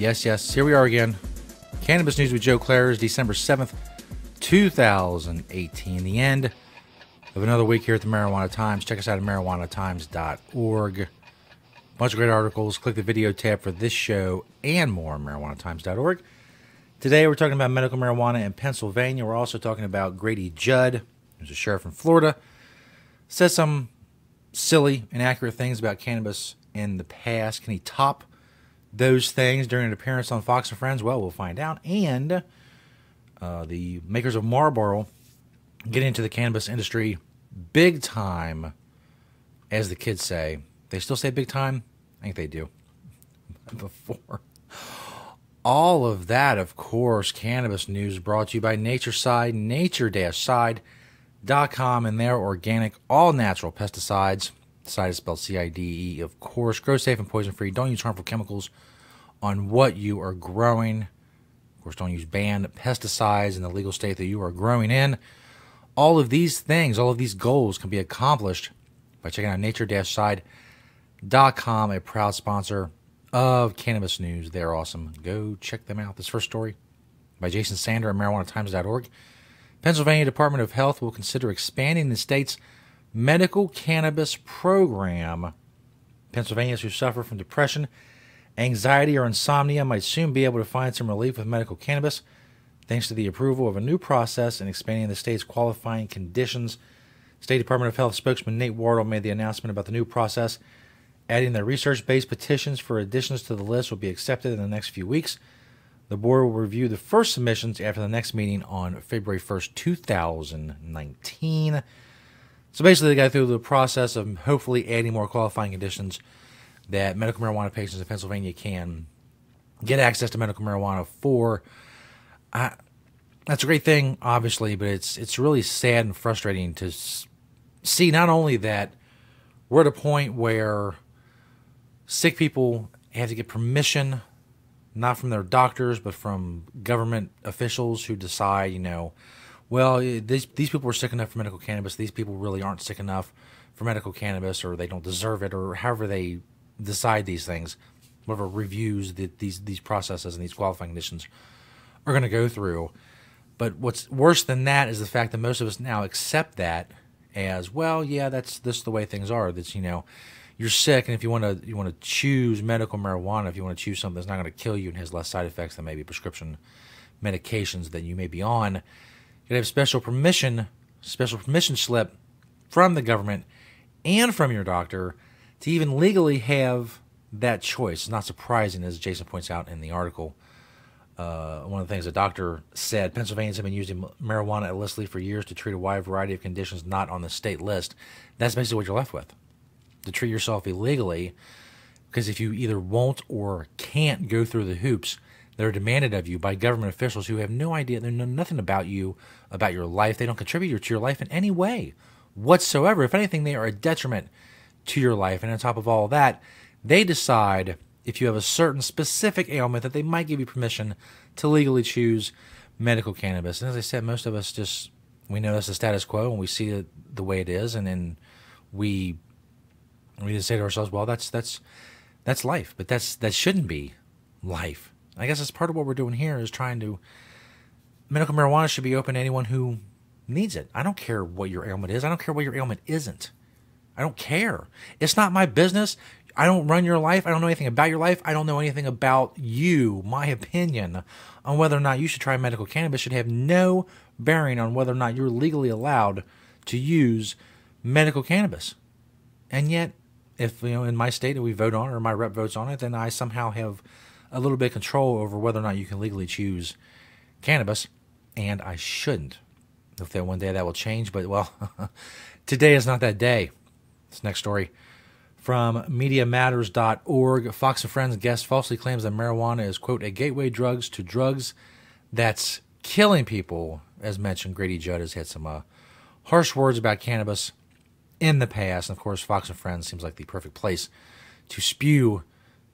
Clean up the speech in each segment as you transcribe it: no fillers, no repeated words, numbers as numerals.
Yes, yes, here we are again. Cannabis News with Joe Klare is December 7th, 2018. The end of another week here at the Marijuana Times. Check us out at marijuanatimes.org. Bunch of great articles. Click the video tab for this show and more on marijuanatimes.org. Today we're talking about medical marijuana in Pennsylvania. We're also talking about Grady Judd, who's a sheriff in Florida. Says some silly, inaccurate things about cannabis in the past. Can he top those things during an appearance on Fox and Friends? Well, we'll find out. And the makers of Marlboro get into the cannabis industry big time, as the kids say. They still say big time? I think they do. Before all of that, of course, cannabis news brought to you by NatureSide, nature-side.com, and their organic, all-natural pesticides. Side is spelled C-I-D-E, of course. Grow safe and poison-free. Don't use harmful chemicals on what you are growing. Of course, don't use banned pesticides in the legal state that you are growing in. All of these things, all of these goals can be accomplished by checking out nature-side.com, a proud sponsor of Cannabis News. They're awesome. Go check them out. This first story by Jason Sander at marijuanatimes.org. Pennsylvania Department of Health will consider expanding the state's medical cannabis program. Pennsylvanians who suffer from depression, anxiety, or insomnia might soon be able to find some relief with medical cannabis, thanks to the approval of a new process in expanding the state's qualifying conditions. State Department of Health spokesman Nate Wardle made the announcement about the new process, adding that research-based petitions for additions to the list will be accepted in the next few weeks. The board will review the first submissions after the next meeting on February 1st, 2019. So basically, they got through the process of hopefully adding more qualifying conditions that medical marijuana patients in Pennsylvania can get access to medical marijuana for. That's a great thing, obviously, but it's really sad and frustrating to see not only that we're at a point where sick people have to get permission, not from their doctors, but from government officials who decide, well, these people are sick enough for medical cannabis. These people really aren't sick enough for medical cannabis, or they don't deserve it, or however they decide these things, whatever reviews that these processes and these qualifying conditions are going to go through. But what's worse than that is the fact that most of us now accept that as, well, yeah, that's the way things are. That's, you're sick, and if you want to choose medical marijuana, if you want to choose something that's not going to kill you and has less side effects than maybe prescription medications that you may be on, you got to have special permission slip from the government and from your doctor to even legally have that choice. It's not surprising, as Jason points out in the article. One of the things the doctor said, Pennsylvanians have been using marijuana illicitly for years to treat a wide variety of conditions not on the state list. That's basically what you're left with, to treat yourself illegally, because if you either won't or can't go through the hoops that are demanded of you by government officials who have no idea, they know nothing about you, about your life, they don't contribute to your life in any way whatsoever. If anything, they are a detriment to your life. And on top of all of that, they decide if you have a certain specific ailment that they might give you permission to legally choose medical cannabis. And as I said, most of us we know that's the status quo, and we see it the way it is, and then we just say to ourselves, well, that's life, but that shouldn't be life. I guess that's part of what we're doing here, is medical marijuana should be open to anyone who needs it. I don't care what your ailment is. I don't care what your ailment isn't. I don't care. It's not my business. I don't run your life. I don't know anything about your life. I don't know anything about you. My opinion on whether or not you should try medical cannabis should have no bearing on whether or not you're legally allowed to use medical cannabis. And yet, if in my state that we vote on, or my rep votes on it, then I somehow have a little bit of control over whether or not you can legally choose cannabis, and I shouldn't. Hopefully one day that will change, but, well, today is not that day. This next story from MediaMatters.org. Fox and Friends guest falsely claims that marijuana is, quote, a gateway drugs to drugs that's killing people. As mentioned, Grady Judd has had some harsh words about cannabis in the past. And, of course, Fox and Friends seems like the perfect place to spew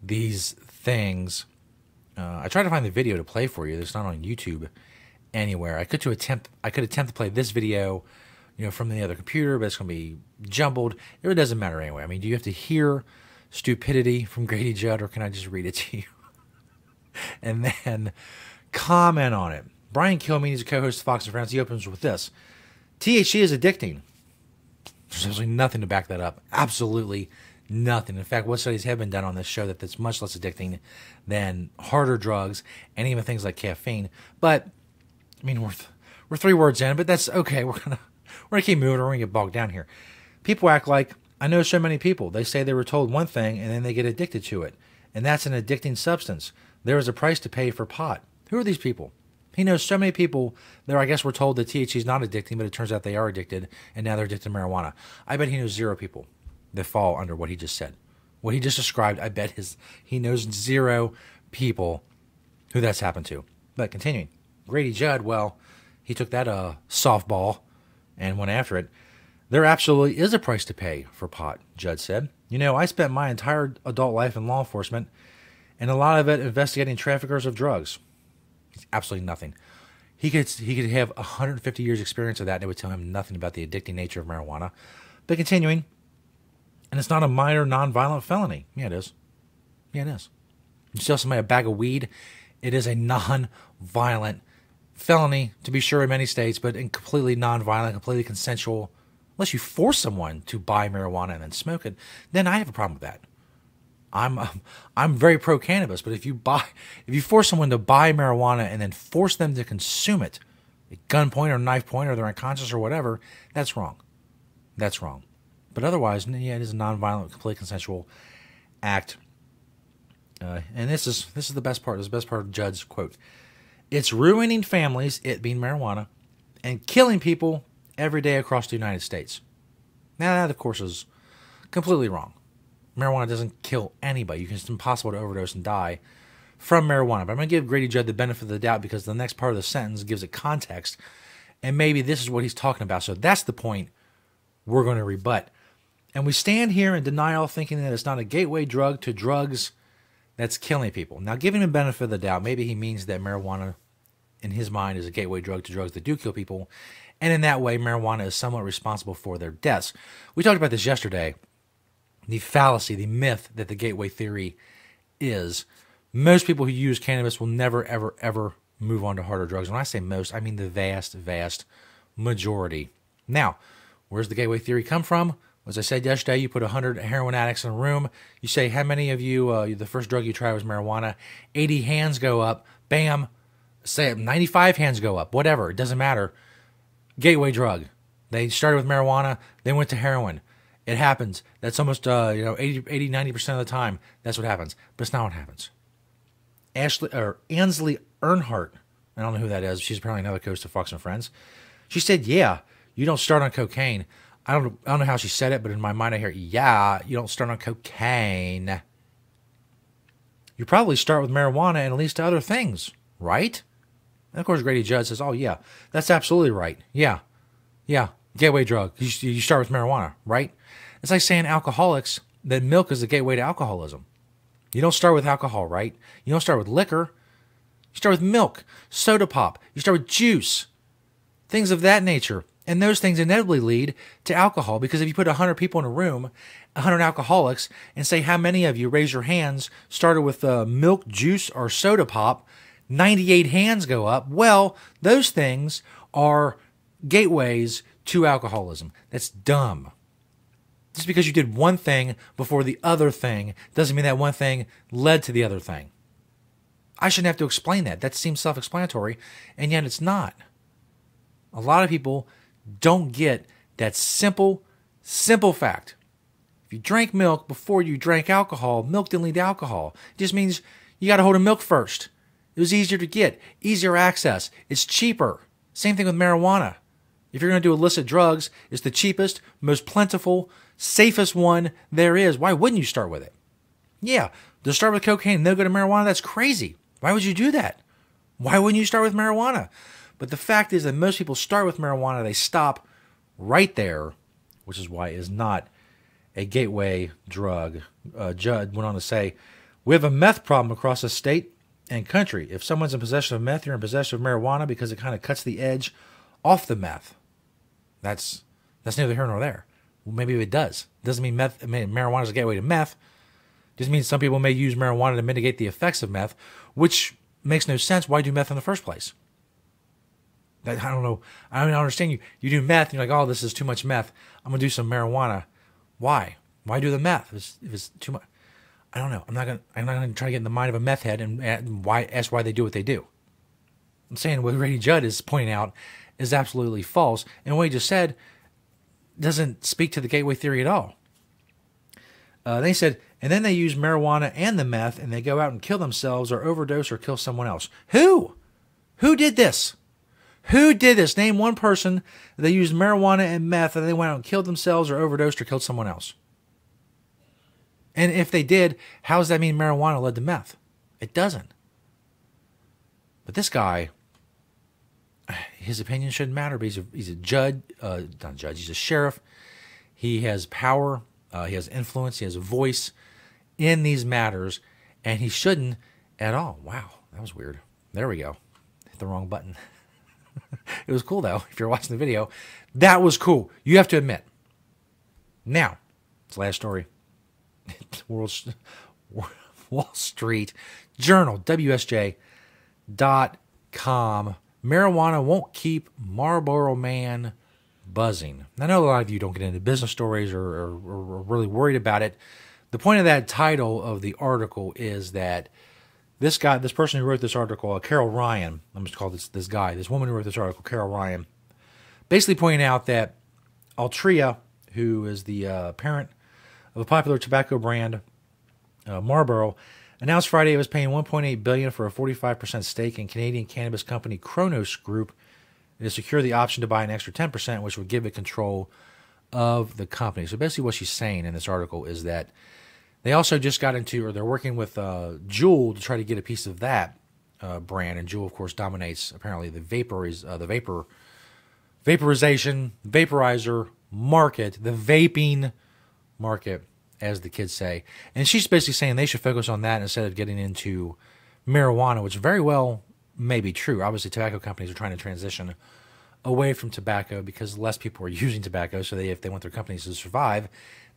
these things. I tried to find the video to play for you. It's not on YouTube anywhere. I could attempt to play this video, from the other computer, but it's going to be jumbled. It doesn't matter anyway. I mean, do you have to hear stupidity from Grady Judd, or can I just read it to you? and then comment on it. Brian Kilmeade is a co-host of Fox and Friends. He opens with this. THC is addicting. There's absolutely nothing to back that up. Absolutely nothing. In fact, what studies have been done on this show that it's much less addicting than harder drugs and even things like caffeine. But, I mean, we're 3 words in, but that's okay. We're gonna keep moving. We're gonna get bogged down here. People act like, I know so many people. They say they were told one thing and then they get addicted to it. And that's an addicting substance. There is a price to pay for pot. Who are these people? He knows so many people that I guess were told that THC is not addicting, but it turns out they are addicted, and now they're addicted to marijuana. I bet he knows 0 people that fall under what he just said. What he just described, I bet he knows 0 people who that's happened to. But continuing, Grady Judd, well, he took that softball and went after it. There absolutely is a price to pay for pot, Judd said. You know, I spent my entire adult life in law enforcement, and a lot of it investigating traffickers of drugs. Absolutely nothing. He could have 150 years experience of that, and it would tell him nothing about the addicting nature of marijuana. But continuing, and it's not a minor nonviolent felony. Yeah, it is. Yeah, it is. You sell somebody a bag of weed, it is a nonviolent felony, to be sure, in many states, but completely nonviolent, completely consensual. Unless you force someone to buy marijuana and then smoke it, then I have a problem with that. I'm very pro cannabis, but if you force someone to buy marijuana and then force them to consume it, at gunpoint or knife point, or they're unconscious or whatever, that's wrong. That's wrong. But otherwise, yeah, it is a nonviolent, completely consensual act. And this is the best part. This is the best part of Judd's quote. It's ruining families, it being marijuana, and killing people every day across the United States. Now that, of course, is completely wrong. Marijuana doesn't kill anybody. It's impossible to overdose and die from marijuana. But I'm going to give Grady Judd the benefit of the doubt because the next part of the sentence gives it context. And maybe this is what he's talking about. So that's the point we're going to rebut. And we stand here in denial thinking that it's not a gateway drug to drugs that's killing people. Now, giving him the benefit of the doubt, maybe he means that marijuana, in his mind, is a gateway drug to drugs that do kill people. And in that way, marijuana is somewhat responsible for their deaths. We talked about this yesterday. The fallacy, the myth that the gateway theory is. Most people who use cannabis will never, ever, ever move on to harder drugs. When I say most, I mean the vast, vast majority. Now, where's the gateway theory come from? As I said yesterday, you put 100 heroin addicts in a room. You say, how many of you, the first drug you tried was marijuana? 80 hands go up. Bam. Say 95 hands go up. Whatever. It doesn't matter. Gateway drug. They started with marijuana. They went to heroin. It happens. That's almost 80, 90% of the time. That's what happens. But it's not what happens. Ansley Earnhardt, I don't know who that is. She's apparently another host of Fox and Friends. She said, yeah, you don't start on cocaine. I don't know how she said it, but in my mind I hear, yeah, you don't start on cocaine. You probably start with marijuana and at least other things, right? And of course Grady Judd says, oh yeah, that's absolutely right. Yeah, gateway drug. You start with marijuana, right? It's like saying alcoholics that milk is the gateway to alcoholism. You don't start with alcohol, right? You don't start with liquor. You start with milk, soda pop. You start with juice, things of that nature. And those things inevitably lead to alcohol because if you put 100 people in a room, 100 alcoholics, and say how many of you, raise your hands, started with milk, juice, or soda pop, 98 hands go up. Well, those things are gateways to alcoholism. That's dumb. Just because you did one thing before the other thing doesn't mean that one thing led to the other thing. I shouldn't have to explain that. That seems self-explanatory, and yet it's not. A lot of people don't get that simple fact. If you drank milk before you drank alcohol, milk didn't lead to alcohol. It just means you got a hold of milk first. It was easier to get, easier access. It's cheaper. Same thing with marijuana. If you're going to do illicit drugs, it's the cheapest, most plentiful, safest one there is. Why wouldn't you start with it? Yeah, to start with cocaine and then go to marijuana, that's crazy. Why would you do that? Why wouldn't you start with marijuana? But the fact is that most people start with marijuana, they stop right there, which is why it is not a gateway drug. Judd went on to say, we have a meth problem across the state and country. If someone's in possession of meth, you're in possession of marijuana because it kind of cuts the edge off the meth. That's neither here nor there. Well, maybe it does. It doesn't mean marijuana is a gateway to meth. Just means some people may use marijuana to mitigate the effects of meth, which makes no sense. Why do meth in the first place? I don't know. I don't understand you. You do meth, and you're like, oh, this is too much meth. I'm going to do some marijuana. Why? Why do the meth? If it's too much. I don't know. I'm not gonna try to get in the mind of a meth head and ask why they do what they do. I'm saying what Grady Judd is pointing out is absolutely false, and what he just said doesn't speak to the gateway theory at all. They said, and then they use marijuana and the meth, and they go out and kill themselves or overdose or kill someone else. Who? Who did this? Who did this? Name one person that they used marijuana and meth and they went out and killed themselves or overdosed or killed someone else. And if they did, how does that mean marijuana led to meth? It doesn't. But this guy, his opinion shouldn't matter, but he's a judge, not judge, he's a sheriff. He has power, he has influence, he has a voice in these matters, and he shouldn't at all. Wow, that was weird. There we go. Hit the wrong button. It was cool, though, if you're watching the video. That was cool. You have to admit. Now, it's the last story. Wall Street Journal, WSJ.com. Marijuana won't keep Marlboro Man buzzing. I know a lot of you don't get into business stories or are really worried about it. The point of that title of the article is that this person who wrote this article, Carol Ryan, I'm just call this woman who wrote this article, Carol Ryan, basically pointing out that Altria, who is the parent of a popular tobacco brand, Marlboro, announced Friday it was paying $1.8 billion for a 45% stake in Canadian cannabis company Cronos Group to secure the option to buy an extra 10%, which would give it control of the company. So basically what she's saying in this article is that they also just got into, or they're working with Juul to try to get a piece of that brand. And Juul, of course, dominates apparently the vaporization, vaporizer market, the vaping market, as the kids say. And she's basically saying they should focus on that instead of getting into marijuana, which very well may be true. Obviously, tobacco companies are trying to transition away from tobacco because less people are using tobacco. So if they want their companies to survive,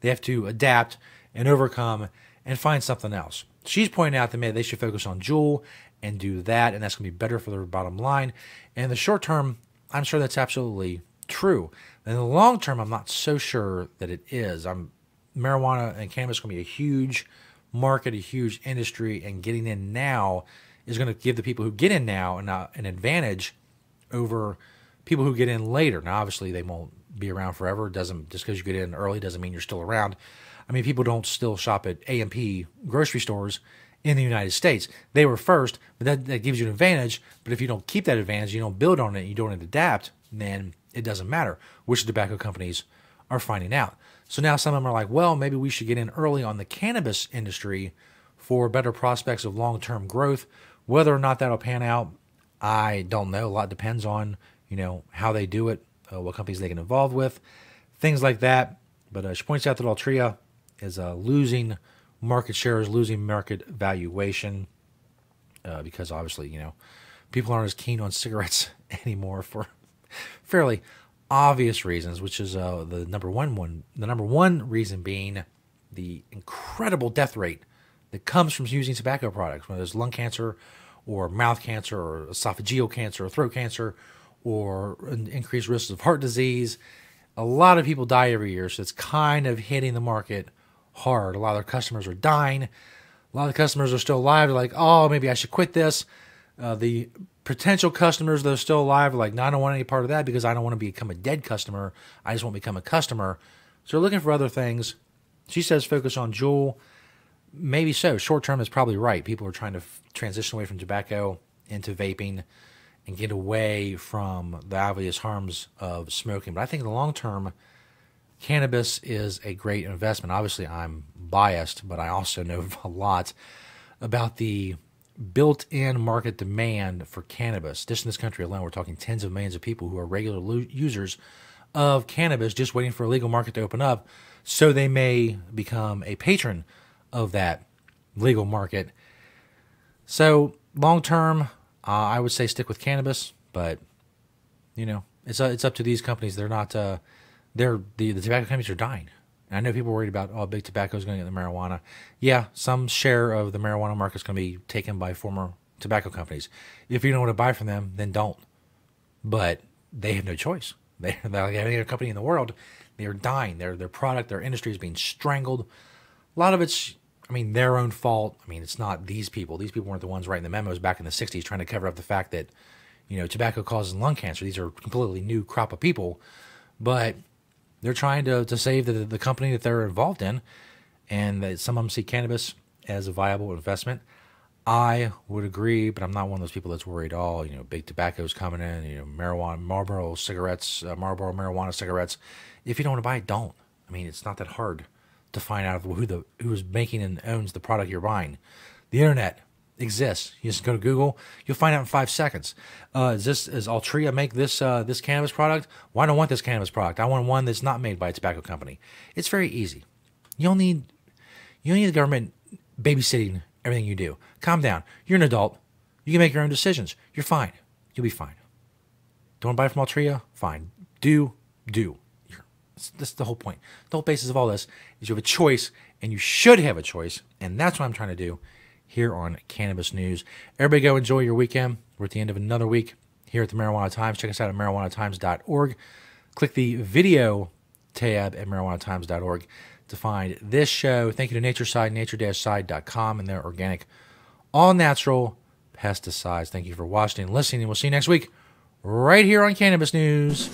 they have to adapt and overcome and find something else. She's pointing out that maybe they should focus on Juul and do that, and that's going to be better for their bottom line. And in the short term, I'm sure that's absolutely true. In the long term, I'm not so sure that it is. Marijuana and cannabis is going to be a huge market, a huge industry, and getting in now is going to give the people who get in now an advantage over people who get in later. Now, obviously, they won't be around forever. Just because you get in early doesn't mean you're still around. I mean, people don't still shop at A&P grocery stores in the United States. They were first, but that gives you an advantage. But if you don't keep that advantage, you don't build on it, you don't adapt, then it doesn't matter, which tobacco companies are finding out. So now some of them are like, well, maybe we should get in early on the cannabis industry for better prospects of long-term growth. Whether or not that'll pan out, I don't know. A lot depends on, how they do it, what companies they get involved with, things like that. But she points out that Altria is losing market shares, losing market valuation, because obviously, people aren't as keen on cigarettes anymore for fairly obvious reasons, which is the number one reason being the incredible death rate that comes from using tobacco products, whether it's lung cancer or mouth cancer or esophageal cancer or throat cancer or increased risks of heart disease. A lot of people die every year, so it's kind of hitting the market hard. A lot of their customers are dying. A lot of the customers are still alive. They're like, oh, maybe I should quit this. The potential customers that are still alive are like, no, I don't want any part of that because I don't want to become a dead customer. I just want to become a customer. So they're looking for other things. She says focus on Juul. Maybe so. Short term is probably right. People are trying to transition away from tobacco into vaping and get away from the obvious harms of smoking. But I think in the long term, cannabis is a great investment. Obviously, I'm biased, but I also know a lot about the built-in market demand for cannabis. Just in this country alone, we're talking tens of millions of people who are regular users of cannabis just waiting for a legal market to open up so they may become a patron of that legal market. So long-term, I would say stick with cannabis, but, it's up to these companies. They're not... the tobacco companies are dying. And I know people are worried about, oh, big tobacco is going to get the marijuana. Yeah, some share of the marijuana market is going to be taken by former tobacco companies. If you don't want to buy from them, then don't. But they have no choice. They're like any other company in the world. They are dying. Their product, their industry is being strangled. A lot of it's, their own fault. It's not these people. These people weren't the ones writing the memos back in the 60s trying to cover up the fact that, tobacco causes lung cancer. These are completely new crop of people. But they're trying to save the company that they're involved in. And that some of them see cannabis as a viable investment. I would agree, but I'm not one of those people that's worried, big tobacco's coming in, marijuana, Marlboro cigarettes, Marlboro marijuana cigarettes. If you don't want to buy it, don't. It's not that hard to find out who's making and owns the product you're buying. The internet exists. You just go to Google, you'll find out in 5 seconds. Does Altria make this cannabis product? Well, I don't want this cannabis product. I want one that's not made by a tobacco company. It's very easy. You don't need the government babysitting everything you do. Calm down. You're an adult. You can make your own decisions. You're fine. You'll be fine. Don't want to buy from Altria? Fine. Do. That's the whole point. The whole basis of all this is you have a choice, and you should have a choice, and that's what I'm trying to do here on Cannabis News. Everybody go enjoy your weekend. We're at the end of another week here at the Marijuana Times. Check us out at marijuanatimes.org. Click the video tab at marijuanatimes.org to find this show. Thank you to Natureside, nature-side.com, and their organic, all-natural pesticides. Thank you for watching and listening, and we'll see you next week right here on Cannabis News.